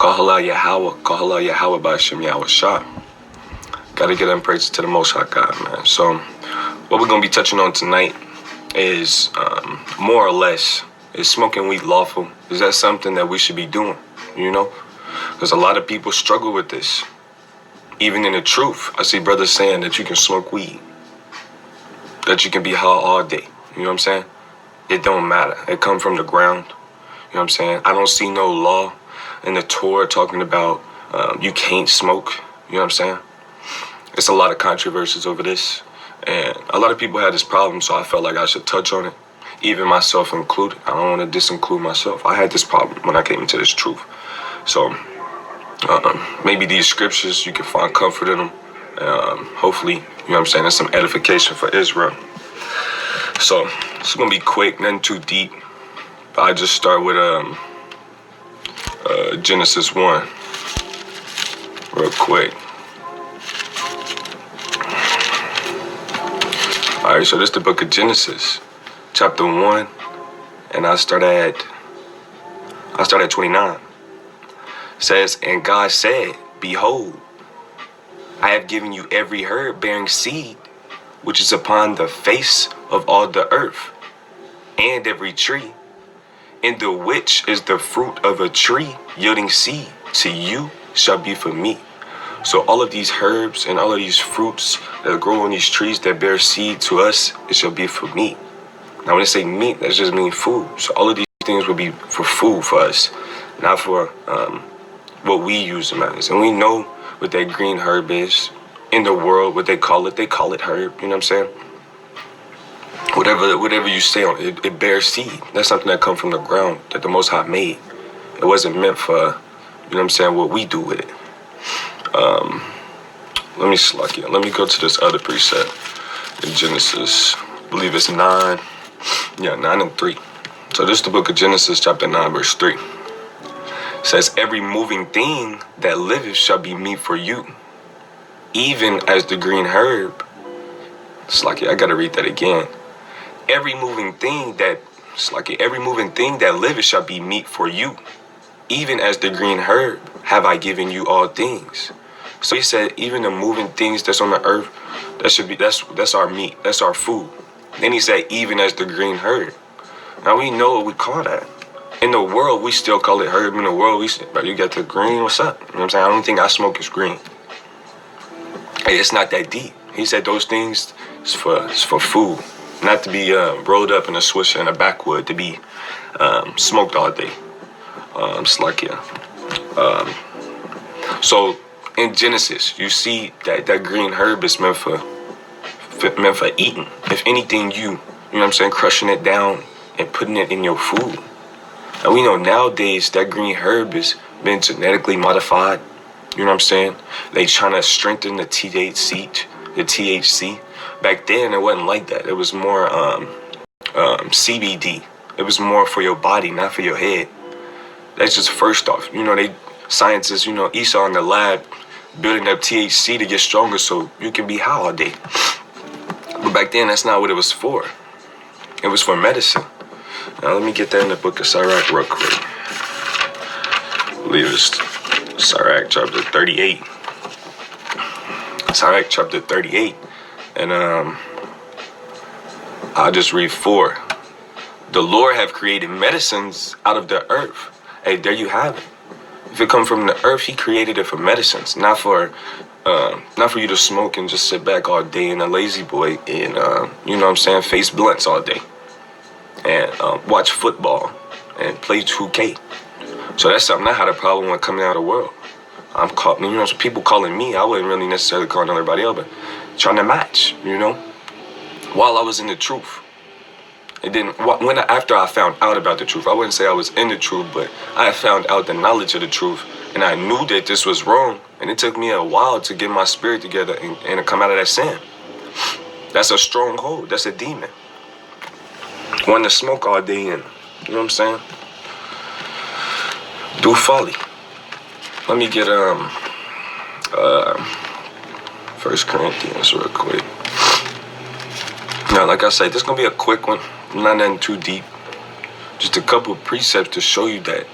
Kahala Yahweh, Kahala Yahweh by Hashem Yahweh Shah. Gotta get in praise to the Most High God, man. So, what we're gonna be touching on tonight is more or less, is smoking weed lawful? Is that something that we should be doing? You know? Because a lot of people struggle with this. Even in the truth, I see brothers saying that you can smoke weed, that you can be high all day. You know what I'm saying? It don't matter. It come from the ground. You know what I'm saying? I don't see no law in the Torah talking about you can't smoke. You know what I'm saying? It's a lot of controversies over this. And a lot of people had this problem, so I felt like I should touch on it. Even myself included. I don't want to disinclude myself. I had this problem when I came into this truth. So maybe these scriptures, you can find comfort in them. Hopefully, you know what I'm saying, there's some edification for Israel. So it's going to be quick, nothing too deep. But I just start with Genesis 1 real quick. All right, so this is the book of Genesis, chapter 1, and I start at 29. It says, and God said, behold, I have given you every herb bearing seed, which is upon the face of all the earth, and every tree, in the which is the fruit of a tree yielding seed, to you shall be for meat. So all of these herbs and all of these fruits that grow on these trees that bear seed to us, it shall be for meat. Now when they say meat, that just means food. So all of these things will be for food for us, not for what we use them as. And we know what that green herb is. In the world, what they call it herb. You know what I'm saying? Whatever you say on it, it bears seed. That's something that comes from the ground that the Most High made. It wasn't meant for, you know what I'm saying, what we do with it. Let me go to this other precept in Genesis. I believe it's 9. Yeah, 9 and 3. So this is the book of Genesis, chapter 9, verse 3. It says, every moving thing that liveth shall be meat for you, even as the green herb. I gotta read that again. Every moving thing that liveth shall be meat for you, even as the green herb have I given you all things. So he said, even the moving things that's on the earth, that's our meat, that's our food. Then he said, even as the green herb. Now we know what we call that. In the world, we still call it herb. In the world, we say, bro, you got the green, what's up? You know what I'm saying? I don't think I smoke is green. Hey, it's not that deep. He said those things is for food, not to be rolled up in a swisher in a backwood, to be smoked all day. So in Genesis, you see that green herb is meant for eating. If anything, you know what I'm saying, crushing it down and putting it in your food. And we know nowadays that green herb has been genetically modified. You know what I'm saying? They trying to strengthen the THC. Back then, it wasn't like that. It was more CBD. It was more for your body, not for your head. That's just first off. You know, scientists, you know, Esau in the lab building up THC to get stronger so you can be high all day. But back then, that's not what it was for. It was for medicine. Now, let me get that in the book of Sirach real quick. I believe it's Sirach chapter 38. Sirach chapter 38. And I'll just read 4. The Lord have created medicines out of the earth. Hey, there you have it. If it come from the earth, he created it for medicines, not for you to smoke and just sit back all day in a lazy boy and, you know what I'm saying, face blunts all day. And watch football and play 2K. So that's something I had a problem with coming out of the world. I'm caught, you know, people calling me, I wasn't really necessarily calling everybody else, but trying to match, you know, while I was in the truth. It didn't, after I found out about the truth, I wouldn't say I was in the truth, but I found out the knowledge of the truth, and I knew that this was wrong, and it took me a while to get my spirit together and to come out of that sin. That's a stronghold, that's a demon. Wanting to smoke all day and, you know what I'm saying? Do folly. Let me get 1 Corinthians real quick. Now, like I said, this is gonna be a quick one, not nothing too deep. Just a couple of precepts to show you that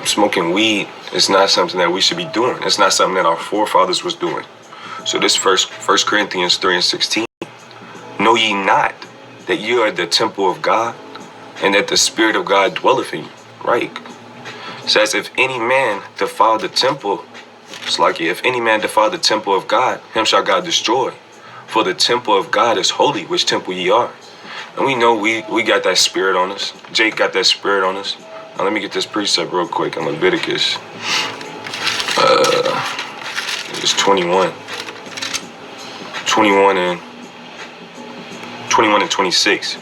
smoking weed is not something that we should be doing. It's not something that our forefathers was doing. So this First Corinthians 3:16, know ye not that you are the temple of God, and that the Spirit of God dwelleth in you. Right. It says, if any man defile the temple, it's like if any man defile the temple of God, him shall God destroy. For the temple of God is holy, which temple ye are. And we know we got that spirit on us. Jake got that spirit on us. Now let me get this precept real quick in Leviticus. It's 21 and 26.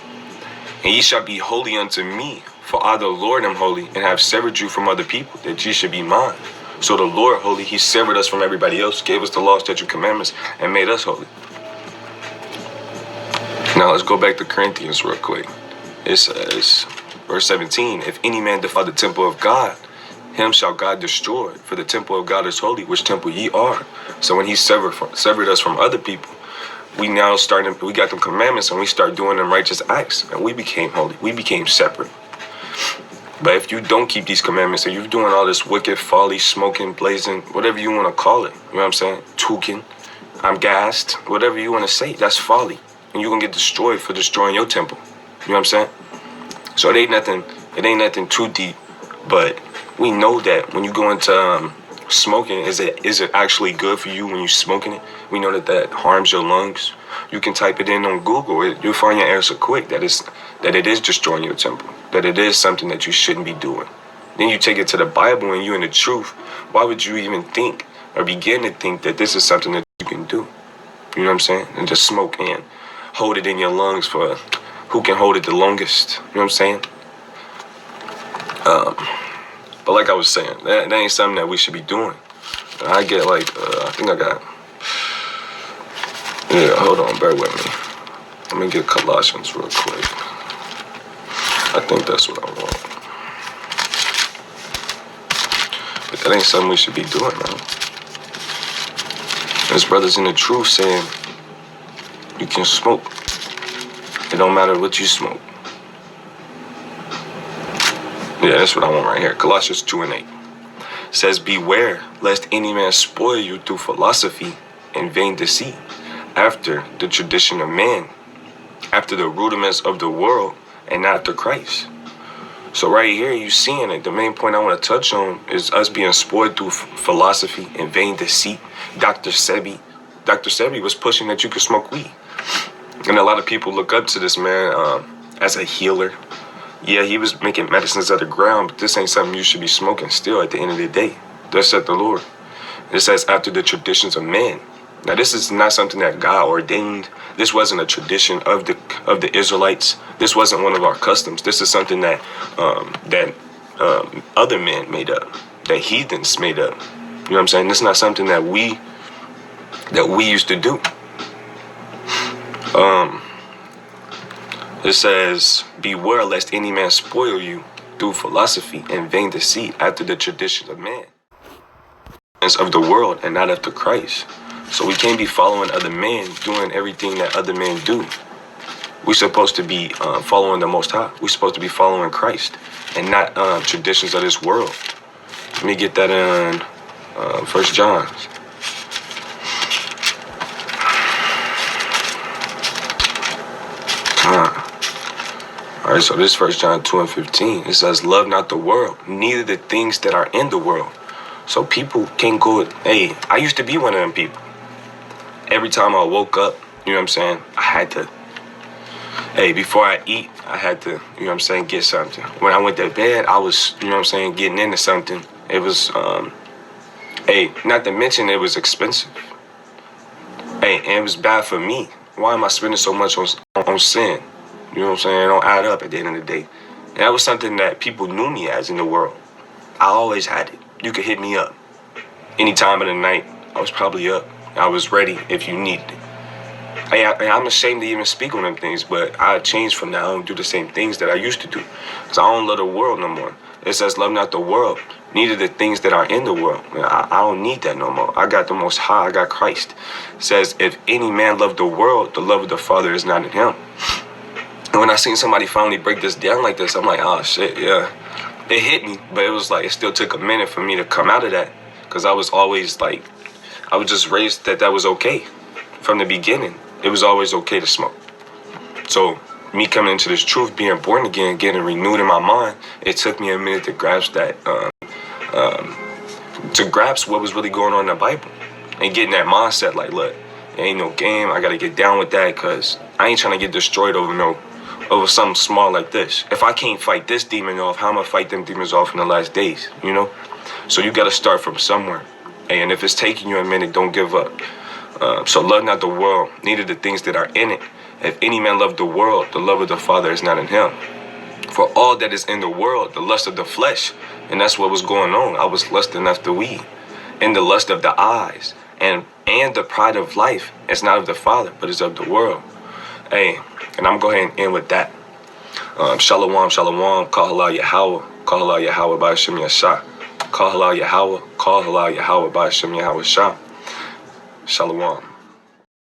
And ye shall be holy unto me, for I the Lord am holy, and have severed you from other people, that ye should be mine. So the Lord holy, he severed us from everybody else, gave us the law, statute, commandments, and made us holy. Now let's go back to Corinthians real quick. It says, verse 17, if any man defile the temple of God, him shall God destroy. For the temple of God is holy, which temple ye are. So when he severed us from other people, we got them commandments, and we start doing them righteous acts, and we became holy. We became separate. But if you don't keep these commandments, and you're doing all this wicked folly, smoking, blazing, whatever you want to call it, you know what I'm saying? Tooking, I'm gassed, whatever you want to say, that's folly. And you're going to get destroyed for destroying your temple. You know what I'm saying? So it ain't nothing too deep, but we know that when you go into smoking, is it actually good for you when you're smoking it? We know that harms your lungs. You can type it in on Google. You'll find your answer quick that it is destroying your temple, that it is something that you shouldn't be doing. Then you take it to the Bible and you're in the truth. Why would you even think or begin to think that this is something that you can do? You know what I'm saying? And just smoke and hold it in your lungs for who can hold it the longest. You know what I'm saying? But like I was saying, that ain't something that we should be doing. I get hold on, bear with me. Let me get Colossians real quick. I think that's what I want. But that ain't something we should be doing, man. There's brothers in the truth saying you can smoke. It don't matter what you smoke. Yeah, that's what I want right here. Colossians 2:8 says, beware lest any man spoil you through philosophy and vain deceit, after the tradition of man, after the rudiments of the world, and not after Christ. So right here, you seeing it. The main point I want to touch on is us being spoiled through philosophy and vain deceit. Dr. Sebi was pushing that you could smoke weed. And a lot of people look up to this man as a healer. Yeah, he was making medicines out of the ground, but this ain't something you should be smoking still at the end of the day. Thus said the Lord. It says, after the traditions of men. Now, this is not something that God ordained. This wasn't a tradition of the Israelites. This wasn't one of our customs. This is something that other men made up, that heathens made up. You know what I'm saying? This is not something that we used to do. It says, beware lest any man spoil you through philosophy and vain deceit, after the traditions of man, of the world, and not after Christ. So we can't be following other men, doing everything that other men do. We're supposed to be following the Most High. We're supposed to be following Christ and not traditions of this world. Let me get that in 1 John. All right, so this 1 John 2:15. It says, love not the world, neither the things that are in the world. So people can't go, hey, I used to be one of them people. Every time I woke up, you know what I'm saying, I had to, before I eat, I had to, you know what I'm saying, get something. When I went to bed, I was, you know what I'm saying, getting into something. It was, not to mention it was expensive. And it was bad for me. Why am I spending so much on sin? You know what I'm saying? It don't add up at the end of the day. And that was something that people knew me as in the world. I always had it. You could hit me up. Any time of the night, I was probably up. I was ready if you needed it. I'm ashamed to even speak on them things, but I changed from that. I don't do the same things that I used to do. Because I don't love the world no more. It says, love not the world, neither the things that are in the world. I don't need that no more. I got the Most High. I got Christ. It says, if any man love the world, the love of the Father is not in him. And when I seen somebody finally break this down like this, I'm like, oh, shit, yeah. it hit me, but it was like, it still took a minute for me to come out of that. Because I was always like, I was just raised that was okay. From the beginning, it was always okay to smoke. So me coming into this truth, being born again, getting renewed in my mind, it took me a minute to grasp that, to grasp what was really going on in the Bible. And getting that mindset like, look, it ain't no game. I got to get down with that because I ain't trying to get destroyed over something small like this. If I can't fight this demon off, how am I going to fight them demons off in the last days, you know? So you got to start from somewhere. And if it's taking you a minute, don't give up. So love not the world, neither the things that are in it. If any man love the world, the love of the Father is not in him. For all that is in the world, the lust of the flesh, and that's what was going on. I was lusting after weed, and the lust of the eyes, and the pride of life. It's not of the Father, but it's of the world. Hey, and I'm going to go ahead and end with that. Shalom, shalom, call halal Yahweh, call halal Yahweh by Hashem Yashah. Call halal Yahweh, call halal Yahweh by Hashem Yahweh Shah. Shalom.